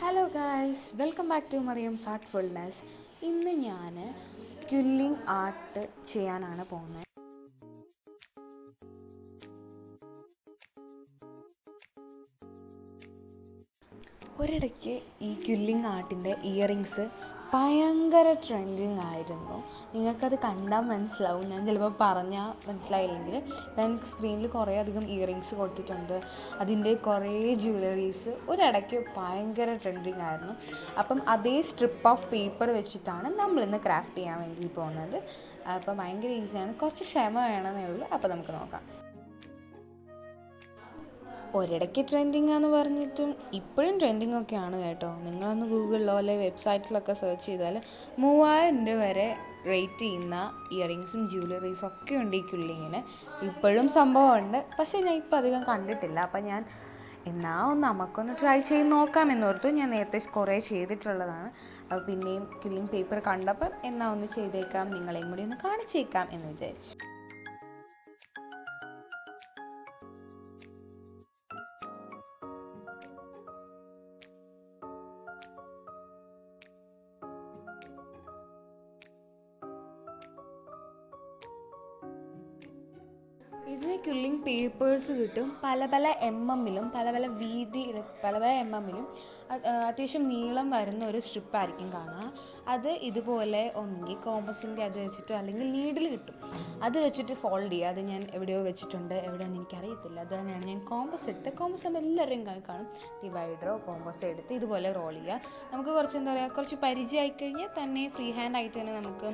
Hello guys, welcome back to Mariyam's artfulness. ഇന്ന് ഞാൻ quilling art ചെയ്യാനാണ് പോകുന്നത്. ഒരിടയ്ക്ക് ഈ ക്വില്ലിംഗ് ആർട്ടിൻ്റെ ഇയറിങ്സ് ഭയങ്കര ട്രെൻഡിങ് ആയിരുന്നു. നിങ്ങൾക്കത് കണ്ടാൽ മനസ്സിലാവും. ഞാൻ ചിലപ്പോൾ പറഞ്ഞാൽ മനസ്സിലായില്ലെങ്കിൽ ഞാൻ സ്ക്രീനിൽ കുറേ അധികം ഇയറിങ്സ് കൊടുത്തിട്ടുണ്ട്. അതിൻ്റെ കുറേ ജ്വല്ലറീസ് ഒരിടയ്ക്ക് ഭയങ്കര ട്രെൻഡിങ് ആയിരുന്നു. അപ്പം അതേ സ്ട്രിപ്പ് ഓഫ് പേപ്പർ വെച്ചിട്ടാണ് നമ്മളിന്ന് ക്രാഫ്റ്റ് ചെയ്യാൻ വേണ്ടി പോകുന്നത്. അപ്പം ഭയങ്കര ഈസിയാണ്, കുറച്ച് ക്ഷമ വേണമെന്നേ ഉള്ളൂ. അപ്പോൾ നമുക്ക് നോക്കാം. ഒരിടയ്ക്ക് ട്രെൻഡിങ് എന്ന് പറഞ്ഞിട്ടും ഇപ്പോഴും ട്രെൻഡിങ് ഒക്കെയാണ് കേട്ടോ. നിങ്ങളൊന്ന് ഗൂഗിളിലോ അല്ലെങ്കിൽ വെബ്സൈറ്റ്സിലൊക്കെ സെർച്ച് ചെയ്താൽ 3000 രൂപ വരെ റേറ്റ് ചെയ്യുന്ന ഇയറിങ്സും ജ്വല്ലറീസും ഒക്കെ ഉണ്ട് ഈ ക്വില്ലിങ്ങിന്. ഇപ്പോഴും സംഭവമുണ്ട്, പക്ഷേ ഞാൻ ഇപ്പോൾ അധികം കണ്ടിട്ടില്ല. അപ്പം ഞാൻ നമുക്കൊന്ന് ട്രൈ ചെയ്ത് നോക്കാമെന്നോർത്തു. ഞാൻ നേരത്തെ കുറേ ചെയ്തിട്ടുള്ളതാണ്. അപ്പോൾ പിന്നെയും ക്വില്ലിംഗ് പേപ്പർ കണ്ടപ്പം ഒന്ന് ചെയ്തേക്കാം, നിങ്ങളെയും കൂടി ഒന്ന് കാണിച്ചേക്കാം എന്ന് വിചാരിച്ചു. ഇതിന് ക്വില്ലിംഗ് പേപ്പേഴ്സ് കിട്ടും. പല പല എമ്മിലും പല പല വീതിയിൽ പല പല എമ്മിലും അത്യാവശ്യം നീളം വരുന്ന ഒരു സ്ട്രിപ്പായിരിക്കും കാണുക. അത് ഇതുപോലെ ഒന്നെങ്കിൽ കോമ്പസിൻ്റെ അത് വെച്ചിട്ടോ അല്ലെങ്കിൽ നീഡിൽ കിട്ടും, അത് വെച്ചിട്ട് ഫോൾഡ് ചെയ്യുക. അത് ഞാൻ എവിടെയോ വെച്ചിട്ടുണ്ട്, എവിടെയൊന്നും എനിക്കറിയത്തില്ല. അത് തന്നെയാണ് ഞാൻ കോമ്പസ് ആകുമ്പോൾ എല്ലാവരെയും കാണും. ഡിവൈഡറോ കോമ്പസോ എടുത്ത് ഇതുപോലെ റോൾ ചെയ്യുക. നമുക്ക് കുറച്ച് പരിചയമായി കഴിഞ്ഞാൽ തന്നെ ഫ്രീ ഹാൻഡ് ആയിട്ട് തന്നെ നമുക്ക്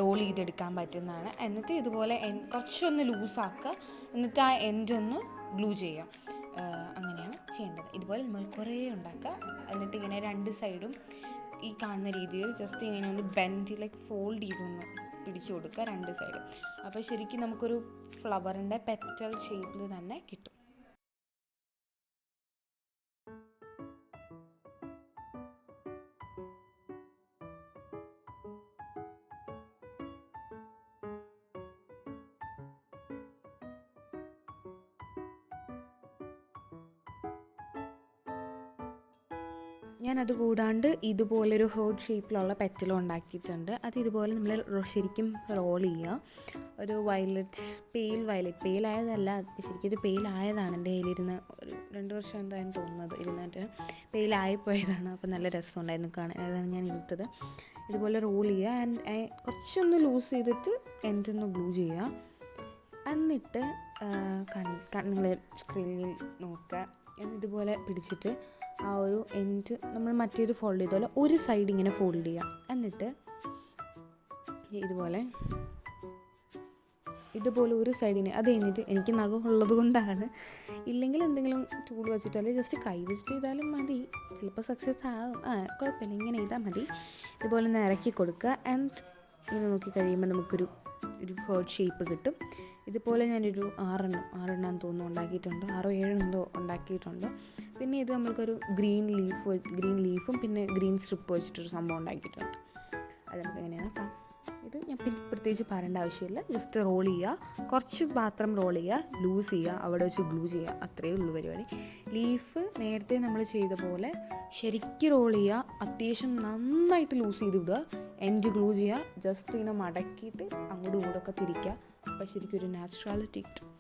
റോൾ ചെയ്തെടുക്കാൻ പറ്റുന്നതാണ്. എന്നിട്ട് ഇതുപോലെ കുറച്ചൊന്ന് ലൂസാക്കുക, എന്നിട്ട് ആ എൻഡൊന്ന് ഗ്ലൂ ചെയ്യാം. അങ്ങനെയാണ് ചെയ്യേണ്ടത്. ഇതുപോലെ നമ്മൾ കുറേ ഉണ്ടാക്കുക. എന്നിട്ട് ഇങ്ങനെ രണ്ട് സൈഡും ഈ കാണുന്ന രീതിയിൽ ജസ്റ്റ് ഇങ്ങനെ ഒന്ന് ബെൻഡ് ഫോൾഡ് ചെയ്തൊന്ന് പിടിച്ചു കൊടുക്കുക രണ്ട് സൈഡും. അപ്പോൾ ശരിക്കും നമുക്കൊരു ഫ്ലവറിൻ്റെ പെറ്റൽ ഷേപ്പിൽ തന്നെ കിട്ടും. ഞാനത് കൂടാണ്ട് ഇതുപോലൊരു ഹേർട്ട് ഷേപ്പിലുള്ള പെറ്റലും ഉണ്ടാക്കിയിട്ടുണ്ട്. അത് ഇതുപോലെ നമ്മൾ ശരിക്കും റോൾ ചെയ്യുക. ഒരു പെയിൽ ആയതല്ല, ശരിക്കും ഇത് പെയിൽ ആയതാണ്. എൻ്റെ കയ്യിലിരുന്ന് ഒരു 2 വർഷം എന്തായാലും തോന്നുന്നത് ഇരുന്നിട്ട് പെയിലായിപ്പോയതാണ്. അപ്പോൾ നല്ല രസമുണ്ടായിരുന്നു കാണാൻ. അതാണ് ഞാൻ എടുത്തത്. ഇതുപോലെ റോൾ ചെയ്യുക. ആൻഡ് കുറച്ചൊന്ന് ലൂസ് ചെയ്തിട്ട് എൻഡൊന്ന് ഗ്ലൂ ചെയ്യുക. എന്നിട്ട് നിങ്ങൾ സ്ക്രീനിൽ നോക്കുക. ഇതുപോലെ പിടിച്ചിട്ട് ആ ഒരു എൻഡ് നമ്മൾ മറ്റേത് ഫോൾഡ് ചെയ്തപോലെ ഒരു സൈഡ് ഇങ്ങനെ ഫോൾഡ് ചെയ്യുക. എന്നിട്ട് ഇതുപോലെ ഒരു സൈഡിന് അത് കഴിഞ്ഞിട്ട് എനിക്ക് നഖം ഉള്ളത് കൊണ്ടാണ്, ഇല്ലെങ്കിൽ എന്തെങ്കിലും ടൂൾ വെച്ചിട്ടോ അല്ലെങ്കിൽ ജസ്റ്റ് കൈ വെച്ചിട്ട് ചെയ്താലും മതി. ചിലപ്പോൾ സക്സസ് ആകും. കുഴപ്പമില്ല, ഇങ്ങനെ ചെയ്താൽ മതി. ഇതുപോലെ ഒന്ന് ഇറക്കി കൊടുക്കുക. ആൻഡ് ഇങ്ങനെ നോക്കി കഴിയുമ്പോൾ നമുക്കൊരു ഹേർട്ട് ഷേപ്പ് കിട്ടും. ഇതുപോലെ ഞാനൊരു 6 തോന്നുന്നു ഉണ്ടാക്കിയിട്ടുണ്ട്. 6-7 എന്തോ ഉണ്ടാക്കിയിട്ടുണ്ട്. പിന്നെ ഇത് നമ്മൾക്കൊരു ഗ്രീൻ ലീഫും പിന്നെ ഗ്രീൻ സ്ട്രിപ്പ് വെച്ചിട്ടൊരു സംഭവം ഉണ്ടാക്കിയിട്ടുണ്ട്. അത് നമുക്ക് എങ്ങനെയാണ് നോക്കാം. ഇത് ഞാൻ പ്രത്യേകിച്ച് പറയേണ്ട ആവശ്യമില്ല. ജസ്റ്റ് റോൾ ചെയ്യുക, കുറച്ച് മാത്രം റോൾ ചെയ്യുക, ലൂസ് ചെയ്യുക, അവിടെ വെച്ച് ഗ്ലൂ ചെയ്യുക. അത്രയേ ഉള്ളൂ പരിപാടി. ലീഫ് നേരത്തെ നമ്മൾ ചെയ്ത പോലെ ശരിക്കും റോൾ ചെയ്യുക, അത്യാവശ്യം നന്നായിട്ട് ലൂസ് ചെയ്ത് വിടുക, എൻഡ് ഗ്ലൂ ചെയ്യുക, ജസ്റ്റ് ഇങ്ങനെ മടക്കിയിട്ട് അങ്ങോട്ടും ഇങ്ങോട്ടൊക്കെ തിരിക്കുക. അപ്പോൾ ശരിക്കും ഒരു നാച്ചുറാലിറ്റി കിട്ടും.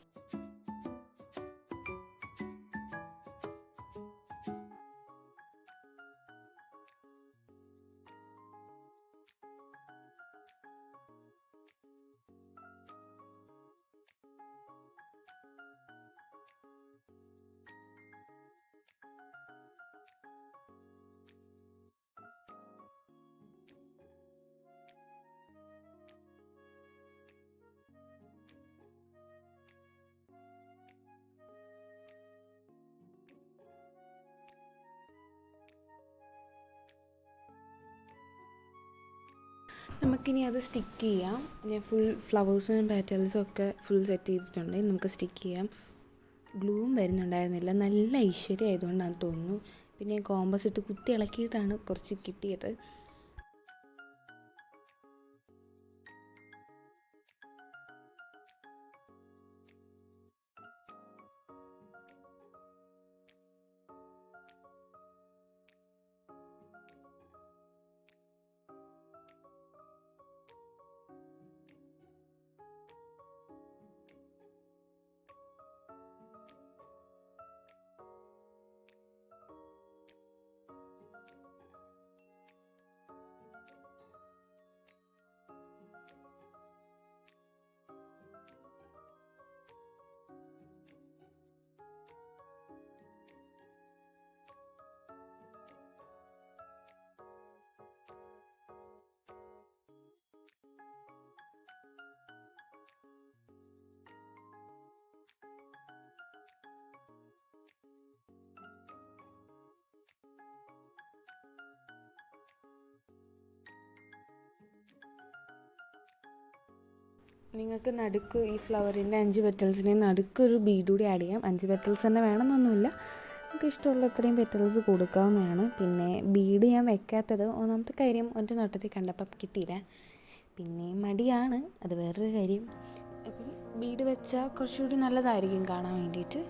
നമുക്കിനി അത് സ്റ്റിക്ക് ചെയ്യാം. ഞാൻ ഫുൾ ഫ്ലവേഴ്സും പാറ്റൽസും ഒക്കെ ഫുൾ സെറ്റ് ചെയ്തിട്ടുണ്ട്. നമുക്ക് സ്റ്റിക്ക് ചെയ്യാം. ഗ്ലൂവും വരുന്നുണ്ടായിരുന്നില്ല, നല്ല ഐശ്വര്യം ആയതുകൊണ്ടാണ് തോന്നുന്നു. പിന്നെ കോമ്പസ് ഇട്ട് കുത്തി ഇളക്കിയിട്ടാണ് കുറച്ച് കിട്ടിയത്. നിങ്ങൾക്ക് നടുക്ക് ഈ ഫ്ലവറിൻ്റെ 5 പെറ്റൽസിനെ നടുക്കൊരു ബീഡ് കൂടി ആഡ് ചെയ്യാം. 5 പെറ്റൽസ് തന്നെ വേണമെന്നൊന്നുമില്ല, നമുക്ക് ഇഷ്ടമുള്ള അത്രയും പെറ്റൽസ് കൊടുക്കാവുന്നതാണ്. പിന്നെ ബീഡ് ഞാൻ വെക്കാത്തത് ഒന്നാമത്തെ കാര്യം ഒറ്റ നോട്ടത്തിൽ കണ്ടപ്പം കിട്ടിയില്ല, പിന്നെ മടിയാണ്, അത് വേറൊരു കാര്യം. അപ്പം ബീഡ് വെച്ചാൽ കുറച്ചുകൂടി നല്ലതായിരിക്കും കാണാൻ വേണ്ടിയിട്ട്.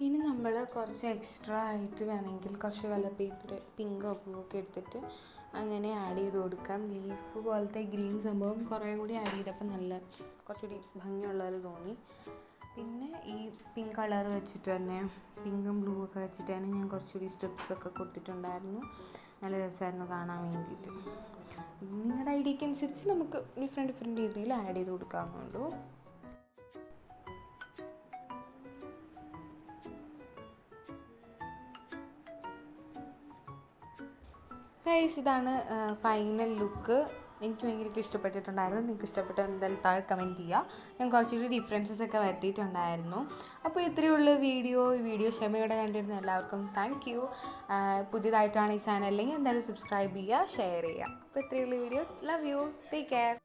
ഇനി നമ്മൾ കുറച്ച് എക്സ്ട്രാ ആയിട്ട് വേണമെങ്കിൽ കുറച്ച് കളർ പേപ്പർ പിങ്കോ ബ്ലൂവൊക്കെ എടുത്തിട്ട് അങ്ങനെ ആഡ് ചെയ്ത് കൊടുക്കാം. ലീഫ് പോലത്തെ ഗ്രീൻ സംഭവം കുറേ കൂടി ആഡ് ചെയ്തപ്പോൾ നല്ല കുറച്ചുകൂടി ഭംഗിയുള്ളത് തോന്നി. പിന്നെ ഈ പിങ്ക് കളർ വെച്ചിട്ട് തന്നെ പിങ്കും ബ്ലൂ ഒക്കെ വെച്ചിട്ട് തന്നെ ഞാൻ കുറച്ചുകൂടി സ്ട്രിപ്സൊക്കെ കൊടുത്തിട്ടുണ്ടായിരുന്നു. നല്ല രസമായിരുന്നു കാണാൻ വേണ്ടിയിട്ട്. നിങ്ങളുടെ ഐഡിയക്ക് അനുസരിച്ച് നമുക്ക് ഡിഫറെൻറ്റ് രീതിയിൽ ആഡ് ചെയ്ത് കൊടുക്കാവുന്നുള്ളൂ. ഗൈസ്, ഇതാണ് ഫൈനൽ ലുക്ക്. എനിക്ക് ഭയങ്കരമായിട്ട് ഇഷ്ടപ്പെട്ടിട്ടുണ്ടായിരുന്നു. നിങ്ങൾക്ക് ഇഷ്ടപ്പെട്ട എന്തായാലും താഴെ കമൻറ്റ് ചെയ്യുക. ഞാൻ കുറച്ചുകൂടി ഡിഫറൻസസ് ഒക്കെ വരുത്തിയിട്ടുണ്ടായിരുന്നു. അപ്പോൾ ഇത്രയേ ഉള്ളൂ വീഡിയോ. ഈ വീഡിയോ ക്ഷമയോടെ കണ്ടിരുന്ന എല്ലാവർക്കും താങ്ക് യു. പുതിയതായിട്ടാണ് ഈ ചാനൽ അല്ലെങ്കിൽ എന്തായാലും സബ്സ്ക്രൈബ് ചെയ്യുക, ഷെയർ ചെയ്യുക. അപ്പോൾ ഇത്രയേ ഉള്ളൂ video. Love you, take care.